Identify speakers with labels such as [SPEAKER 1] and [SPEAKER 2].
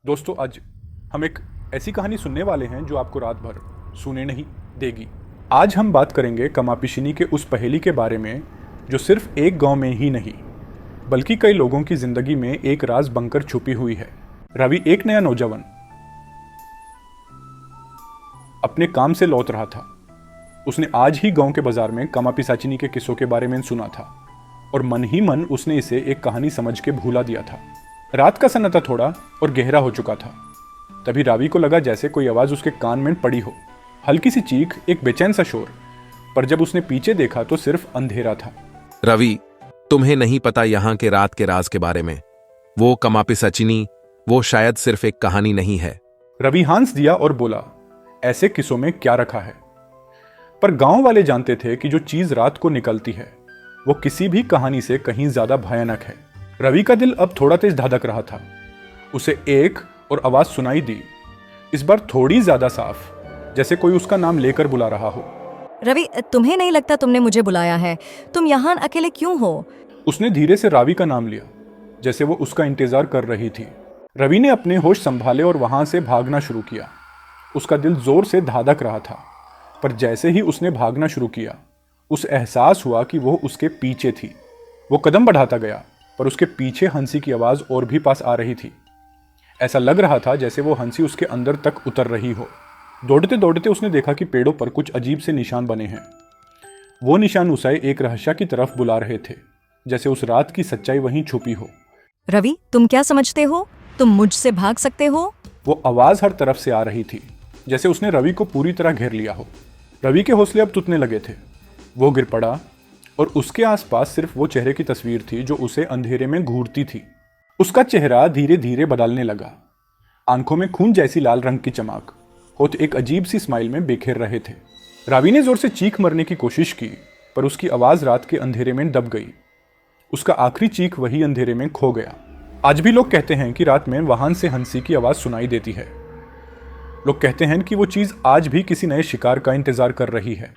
[SPEAKER 1] दोस्तों, आज हम एक ऐसी कहानी सुनने वाले हैं जो आपको रात भर सोने नहीं देगी। आज हम बात करेंगे कमापिशिनी के उस पहेली के बारे में जो सिर्फ एक गांव में ही नहीं बल्कि कई लोगों की जिंदगी में एक राज बनकर छुपी हुई है। रवि एक नया नौजवान अपने काम से लौट रहा था। उसने आज ही गांव के बाजार में कमापिसाचिनी के किस्सों के बारे में सुना था और मन ही मन उसने इसे एक कहानी समझ के भूला दिया था। रात का सन्नाटा थोड़ा और गहरा हो चुका था। तभी रावी को लगा जैसे कोई आवाज उसके कान में पड़ी हो, हल्की सी चीख, एक बेचैन सा शोर। पर जब उसने पीछे देखा तो सिर्फ अंधेरा था।
[SPEAKER 2] रवि, तुम्हें नहीं पता यहाँ के रात के राज के बारे में। वो कमापिसाचिनी, वो शायद सिर्फ एक कहानी नहीं है।
[SPEAKER 1] रवि हंस दिया और बोला, ऐसे किस्सों में क्या रखा है? पर गांव वाले जानते थे कि जो चीज रात को निकलती है वो किसी भी कहानी से कहीं ज्यादा भयानक है। रवि का दिल अब थोड़ा तेज धड़क रहा था। उसे एक और आवाज सुनाई दी, इस बार थोड़ी ज्यादा साफ, जैसे कोई उसका नाम लेकर बुला रहा हो।
[SPEAKER 3] रवि, तुम्हें नहीं लगता तुमने मुझे बुलाया है? तुम यहाँ अकेले क्यों हो?
[SPEAKER 1] उसने धीरे से रावी का नाम लिया, जैसे वो उसका इंतजार कर रही थी। रवि ने अपने होश संभाले और वहां से भागना शुरू किया। उसका दिल जोर से धड़क रहा था, पर जैसे ही उसने भागना शुरू किया उसे एहसास हुआ कि वो उसके पीछे थी। वो कदम बढ़ाता गया, पर उसके पीछे हंसी की आवाज और भी पास आ रही थी। ऐसा लग रहा था जैसे वो हंसी उसके अंदर तक उतर रही हो। दौड़ते दौड़ते उसने देखा कि पेड़ों पर कुछ अजीब से निशान बने हैं। वो निशान उसे एक रहस्य की तरफ बुला रहे थे, जैसे उस रात की सच्चाई वहीं छुपी हो।
[SPEAKER 3] रवि, तुम क्या समझते हो? तुम मुझसे भाग सकते हो?
[SPEAKER 1] वो आवाज हर तरफ से आ रही थी, जैसे उसने रवि को पूरी तरह घेर लिया हो। रवि के हौसले अब टूटने लगे थे। वो गिर पड़ा और उसके आसपास सिर्फ वो चेहरे की तस्वीर थी जो उसे अंधेरे में घूरती थी। उसका चेहरा धीरे धीरे बदलने लगा। आंखों में खून जैसी लाल रंग की चमक, होठ एक अजीब सी स्माइल में बिखेर रहे थे। रवि ने जोर से चीख मारने की कोशिश की, पर उसकी आवाज रात के अंधेरे में दब गई। उसका आखिरी चीख वही अंधेरे में खो गया। आज भी लोग कहते हैं कि रात में वाहन से हंसी की आवाज सुनाई देती है। लोग कहते हैं कि वो चीज आज भी किसी नए शिकार का इंतजार कर रही है।